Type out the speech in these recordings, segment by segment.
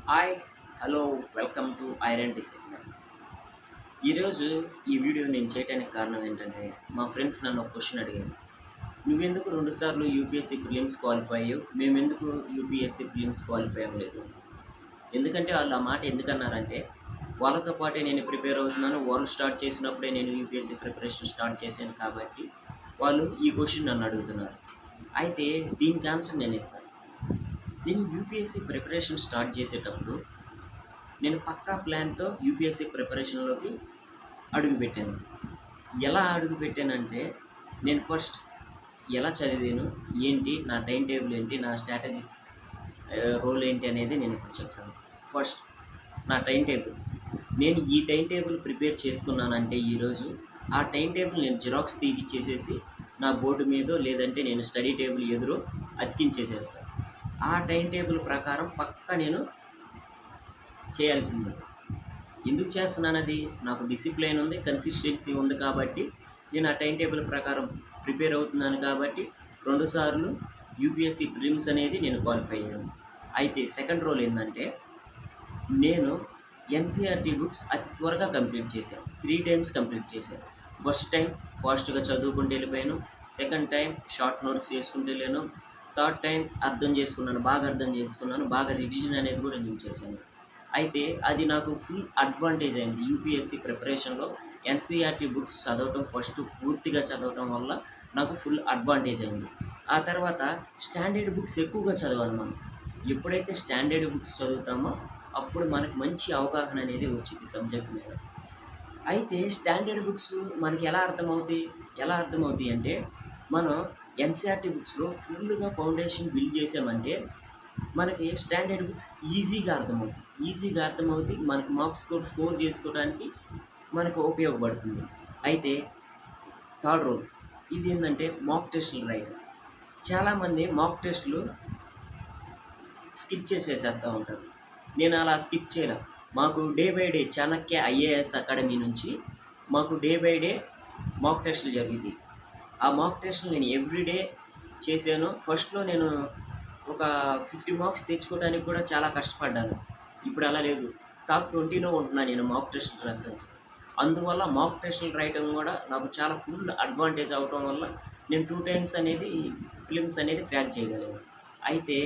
Hi hello welcome to iron discipline. ఈరోజు ఈ video నేను చేయడానికి కారణం ఏంటంటే మా ఫ్రెండ్స్ నన్ను ఒక క్వశ్చన్ అడిగారు. నువ్వెందుకు రెండుసార్లు యూపీఎస్సీ ప్రిలిమ్స్ క్వాలిఫై అయ్యావు, మేమెందుకు యూపీఎస్సీ ప్రిలిమ్స్ క్వాలిఫై అవ్వలేదు? ఎందుకంటే వాళ్ళు ఆ మాట ఎందుకన్నారంటే వాళ్ళతో పాటే నేను ప్రిపేర్ అవుతున్నాను, వాళ్ళు స్టార్ట్ చేసినప్పుడే నేను యూపీఎస్సీ ప్రిపరేషన్ స్టార్ట్ చేశాను కాబట్టి వాళ్ళు ఈ క్వశ్చన్ నన్ను అడుగుతున్నారు. అయితే దీనికి ఆన్సర్ నేను ఇస్తాను. నేను యూపీఎస్సీ ప్రిపరేషన్ స్టార్ట్ చేసేటప్పుడు నేను పక్కా ప్లాన్‌తో యూపీఎస్సీ ప్రిపరేషన్‌లోకి అడుగుపెట్టాను. ఎలా అడుగుపెట్టానంటే, నేను ఫస్ట్ ఎలా చదివాను, ఏంటి, నా టైమ్ టేబుల్ ఏంటి, నా స్ట్రాటజిక్స్ రోల్ ఏంటి అనేది నేను ఇప్పుడు చెప్తాను. ఫస్ట్ నా టైమ్ టేబుల్. నేను ఈ టైమ్ టేబుల్ ప్రిపేర్ చేసుకున్నానంటే ఈరోజు, ఆ టైమ్ టేబుల్ నేను జిరాక్స్ తీపిచ్చేసేసి నా బోర్డు మీదో లేదంటే నేను స్టడీ టేబుల్ ఎదురో అతికించేసేస్తాను. ఆ టైమ్ టేబుల్ ప్రకారం పక్కా నేను చేయాల్సిందే. ఎందుకు చేస్తున్నానది? నాకు డిసిప్లిన్ ఉంది, కన్సిస్టెన్సీ ఉంది కాబట్టి నేను ఆ టైమ్ టేబుల్ ప్రకారం ప్రిపేర్ అవుతున్నాను కాబట్టి 2 సార్లు యూపీఎస్సీ ప్రిలిమ్స్ అనేది నేను క్వాలిఫై అయ్యాను. అయితే సెకండ్ రోల్ ఏందంటే, నేను ఎన్సీఈఆర్టీ బుక్స్ అతి త్వరగా కంప్లీట్ చేశాను. 3 టైమ్స్ కంప్లీట్ చేశాను. ఫస్ట్ టైం ఫాస్ట్‌గా చదువుకుంటూ వెళ్ళిపోయాను. సెకండ్ టైం షార్ట్ నోట్స్ చేసుకుంటూ వెళ్ళాను. థర్డ్ టైం అర్థం చేసుకున్నాను. బాగా అర్థం చేసుకున్నాను. బాగా రివిజన్ అనేది కూడా నేను చేశాను. అయితే అది నాకు ఫుల్ అడ్వాంటేజ్ అయింది. యూపీఎస్సీ ప్రిపరేషన్‌లో ఎన్సీఈఆర్టీ బుక్స్ చదవటం ఫస్ట్ పూర్తిగా చదవటం వల్ల నాకు ఫుల్ అడ్వాంటేజ్ అయింది. ఆ తర్వాత స్టాండర్డ్ బుక్స్ ఎక్కువగా చదవాలి మనం. ఎప్పుడైతే స్టాండర్డ్ బుక్స్ చదువుతామో అప్పుడు మనకు మంచి అవగాహన అనేది వచ్చిద్ది సబ్జెక్ట్ మీద. అయితే స్టాండర్డ్ బుక్స్ మనకి ఎలా అర్థమవుతాయి అంటే, మనం ఎన్సీఈఆర్టీ బుక్స్‌లో ఫుల్‌గా ఫౌండేషన్ బిల్డ్ చేసామంటే మనకి స్టాండర్డ్ బుక్స్ ఈజీగా అర్థమవుతాయి. మనకి మార్క్స్ కూడా స్కోర్ చేసుకోవడానికి మనకు ఉపయోగపడుతుంది. అయితే థర్డ్ రూల్ ఇదేందంటే మాక్ టెస్టులు రాయడం. చాలామంది మాక్ టెస్టులు స్కిప్ చేసేసేస్తా ఉంటారు. నేను అలా స్కిప్ చేయలా. మాకు day by day Chanakya IAS academy నుంచి మాకు డే బై డే మాక్ టెస్టులు జరుగుతాయి. ఆ మాక్ టెస్టులు నేను ఎవ్రీడే చేశాను. ఫస్ట్‌లో నేను ఒక 50 మార్క్స్ తెచ్చుకోవడానికి కూడా చాలా కష్టపడ్డాను. ఇప్పుడు అలా లేదు. టాప్ 20లో ఉంటున్నా నేను మాక్ టెస్టులు రాసానికి. అందువల్ల మాక్ టెస్టులు రాయటం కూడా నాకు చాలా ఫుల్ అడ్వాంటేజ్ అవ్వటం వల్ల నేను 2 టైమ్స్ అనేది ఫిలిమ్స్ అనేది క్రాక్ చేయగలిగాను. అయితే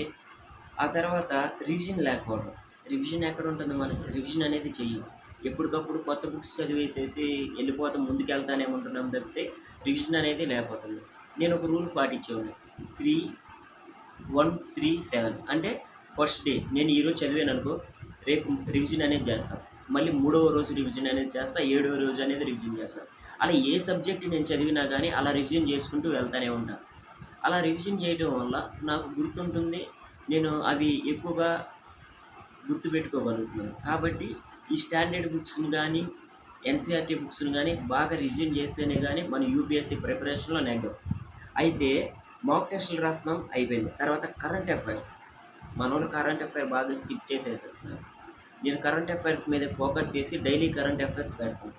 ఆ తర్వాత రివిజన్ లేకపోవడం. రివిజన్ ఎక్కడుంటుంది మనకి? రివిజన్ అనేది చెయ్యం. ఎప్పటికప్పుడు కొత్త బుక్స్ చదివేసేసి వెళ్ళిపోతాం, ముందుకెళ్తానే ఉంటున్నాం తప్పితే రివిజన్ అనేది లేకపోతుంది. నేను ఒక రూల్ పాటించేవాడిని. 3, 1, 3, 7 అంటే ఫస్ట్ డే నేను ఈరోజు చదివాననుకో, రేపు రివిజన్ అనేది చేస్తాను. మళ్ళీ మూడవ రోజు రివిజన్ అనేది చేస్తా, ఏడవ రోజు అనేది రివిజన్ చేస్తా. అలా ఏ సబ్జెక్ట్ నేను చదివినా గానీ అలా రివిజన్ చేసుకుంటూ వెళ్తానే ఉంటా. అలా రివిజన్ చేయడం వల్ల నాకు గుర్తుంటుంది. నేను అవి ఎక్కువగా గుర్తుపెట్టుకోగలుగుతున్నాను. కాబట్టి ఈ స్టాండర్డ్ బుక్స్‌ని గానీ, ఎన్సీఈఆర్టీ బుక్స్‌ని గానీ బాగా రివిజన్ చేస్తేనే గానీ మన యూపీఎస్సీ ప్రిపరేషన్‌లో నెగ్గం. అయితే మాక్ టెస్టులు రాస్తున్నాం అయిపోయింది. తర్వాత కరెంట్ అఫైర్స్. మనోళ్ళు కరెంట్ అఫైర్ బాగా స్కిప్ చేసేసేస్తున్నారు. నేను కరెంట్ అఫైర్స్ మీద ఫోకస్ చేసి డైలీ కరెంట్ అఫైర్స్ పెడతాను.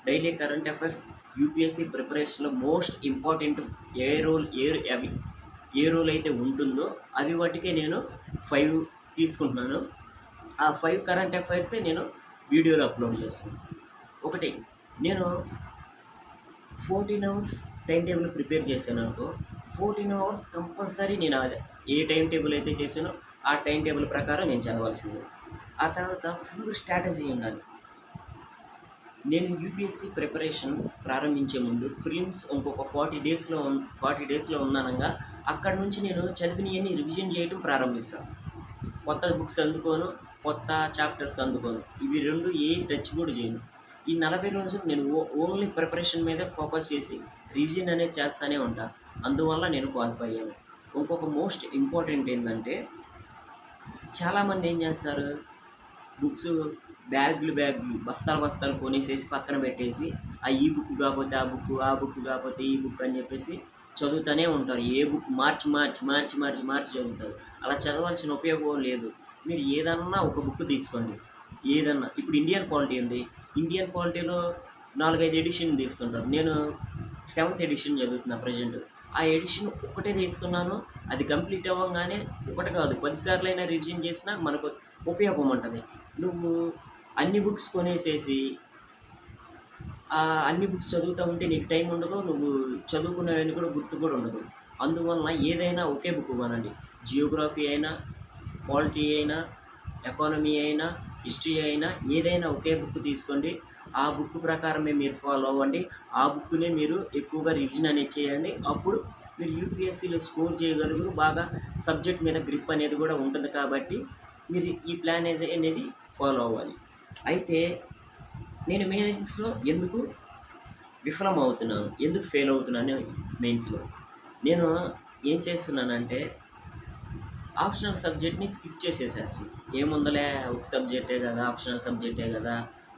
డైలీ కరెంట్ అఫైర్స్ యూపీఎస్సీ ప్రిపరేషన్‌లో మోస్ట్ ఇంపార్టెంట్ ఏ రోల్ అయితే ఉంటుందో అవి మట్టుకే నేను 5 తీసుకుంటున్నాను. ఆ 5 కరెంట్ అఫైర్సే నేను వీడియోలో అప్లోడ్ చేస్తున్నాను. ఒకటి నేను 14 అవర్స్ టైమ్ టేబుల్ ప్రిపేర్ చేశాననుకో, 14 అవర్స్ కంపల్సరీ నేను ఏ టైమ్ టేబుల్ అయితే చేశానో ఆ టైమ్ టేబుల్ ప్రకారం నేను చదవాల్సిందే. ఆ తర్వాత ఫుల్ స్ట్రాటజీ ఉండాలి. నేను యూపీఎస్సీ ప్రిపరేషన్ ప్రారంభించే ముందు ప్రిలిమ్స్ ఇంకొక 40 డేస్‌లో ఉందనంగా అక్కడి నుంచి నేను చదివినయన్నీ రివిజన్ చేయటం ప్రారంభిస్తాను. కొత్త బుక్స్ అందుకోను, కొత్త చాప్టర్స్ అందుకోను. ఇవి 2 టచ్ కూడా చేయను. ఈ 40 రోజులు నేను ఓన్లీ ప్రిపరేషన్ మీదే ఫోకస్ చేసి రివిజన్ అనేది చేస్తానే ఉంటా. అందువల్ల నేను క్వాలిఫై అయ్యాను. ఇంకొక మోస్ట్ ఇంపార్టెంట్ ఏందంటే, చాలామంది ఏం చేస్తారు, బుక్స్ బ్యాగులు బస్తాలు కొనేసేసి పక్కన పెట్టేసి ఈ బుక్ కాకపోతే ఆ బుక్, ఆ బుక్ కాకపోతే ఈ బుక్ అని చెప్పేసి చదువుతూనే ఉంటారు. ఏ బుక్ మార్చి చదువుతారు. అలా చదవాల్సిన ఉపయోగం లేదు. మీరు ఏదన్నా ఒక బుక్ తీసుకోండి. ఏదన్నా ఇప్పుడు ఇండియన్ పాలిటీ ఉంది. ఇండియన్ పాలిటీలో 4, 5 ఎడిషన్ తీసుకుంటారు. నేను 7th ఎడిషన్ చదువుతున్నా ప్రెజెంట్. ఆ ఎడిషన్ ఒక్కటే తీసుకున్నాను. అది కంప్లీట్ అవ్వంగానే ఒకటి కాదు 10 సార్లైనా రివిజన్ చేసినా మనకు ఉపయోగం ఉంటది. నువ్వు అన్ని బుక్స్ కొనేసేసి అన్ని బుక్స్ చదువుతా ఉంటే నీకు టైం ఉండదు. నువ్వు చదువుకున్నవన్నీ కూడా గుర్తు కూడా ఉండదు. అందువలన ఏదైనా ఒకే బుక్ కొనండి. జియోగ్రఫీ అయినా, పాలిటీ అయినా, ఎకానమీ అయినా, హిస్టరీ అయినా ఏదైనా ఒకే బుక్ తీసుకోండి. ఆ బుక్ ప్రకారమే మీరు ఫాలో అవ్వండి. ఆ బుక్‌నే మీరు ఎక్కువగా రివిజన్ అనేది చేయండి. అప్పుడు మీరు యూపీఎస్సీలో స్కోర్ చేయగలుగుతారు. బాగా సబ్జెక్ట్ మీద గ్రిప్ అనేది కూడా ఉంటుంది కాబట్టి మీరు ఈ ప్లాన్ అనేది ఫాలో అవ్వాలి. అయితే నేను మెయిన్స్‌లో ఎందుకు విఫలమవుతున్నాను? ఎందుకు ఫెయిల్ అవుతున్నాను మెయిన్స్‌లో? నేను ఏం చేస్తున్నానంటే ఆప్షనల్ సబ్జెక్ట్‌ని స్కిప్ చేసేసేస్తున్నాను. ఏముందిలే ఒక సబ్జెక్టే గదా! ఆప్షనల్ సబ్జెక్టే గదా!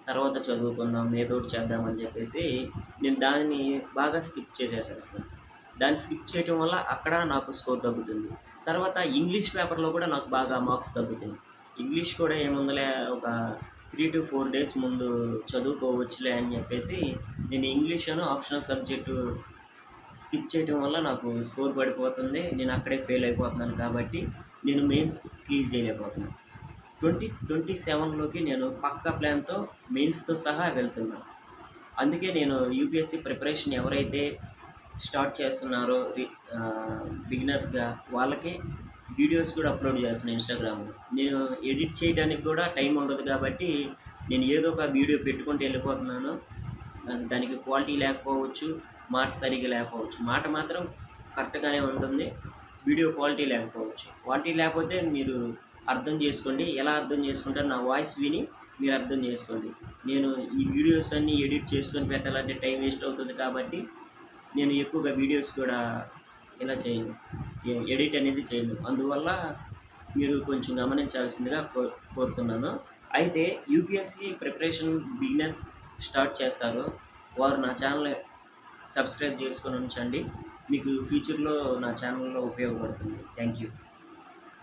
తర్వాత చదువుకుందాం, ఏదో ఒకటి చేద్దాం అని చెప్పేసి నేను దాన్ని బాగా స్కిప్ చేసేసేస్తున్నాను. దాన్ని స్కిప్ చేయటం వల్ల అక్కడ నాకు స్కోర్ తగ్గుతుంది. తర్వాత ఇంగ్లీష్ పేపర్‌లో కూడా నాకు బాగా మార్క్స్ తగ్గుతున్నాయి. ఇంగ్లీష్ కూడా ఏముందిలే ఒక 3-4 డేస్ ముందు చదువుకోవచ్చులే అని చెప్పేసి నేను ఇంగ్లీష్ ఆప్షనల్ సబ్జెక్టు స్కిప్ చేయటం వల్ల నాకు స్కోర్ పడిపోతుంది. నేను అక్కడే ఫెయిల్ అయిపోతున్నాను కాబట్టి నేను మెయిన్స్ క్లియర్ చేయలేకపోతున్నాను. 2027లోకి నేను పక్కా ప్లాన్‌తో మెయిన్స్‌తో సహా వెళ్తున్నాను. అందుకే నేను యూపీఎస్సీ ప్రిపరేషన్ ఎవరైతే స్టార్ట్ చేస్తున్నారో బిగినర్స్‌గా వాళ్ళకి వీడియోస్ కూడా అప్లోడ్ చేస్తున్నాను ఇన్‌స్టాగ్రామ్‌లో. నేను ఎడిట్ చేయడానికి కూడా టైం ఉండదు కాబట్టి నేను ఏదో ఒక వీడియో పెట్టుకుంటూ వెళ్ళిపోతున్నాను. దానికి క్వాలిటీ లేకపోవచ్చు, మాట సరిగ్గా లేకపోవచ్చు. మాట మాత్రం కరెక్ట్‌గానే ఉంటుంది. వీడియో క్వాలిటీ లేకపోవచ్చు. క్వాలిటీ లేకపోతే మీరు అర్థం చేసుకోండి. ఎలా అర్థం చేసుకుంటారో నా వాయిస్ విని మీరు అర్థం చేసుకోండి. నేను ఈ వీడియోస్ అన్నీ ఎడిట్ చేసుకొని పెట్టాలంటే టైం వేస్ట్ అవుతుంది కాబట్టి నేను ఎక్కువగా వీడియోస్ కూడా ఇలా చేయను. ఎడిట్ అనేది చేయను. అందువల్ల మీరు కొంచెం గమనించాల్సిందిగా కోరుతున్నాను. అయితే యూపీఎస్సీ ప్రిపరేషన్ బిగినర్స్ స్టార్ట్ చేస్తారో వారు నా ఛానల్ సబ్స్క్రైబ్ చేసుకొని ఉంచండి. మీకు ఫ్యూచర్‌లో నా ఛానల్‌లో ఉపయోగపడుతుంది. Thank you.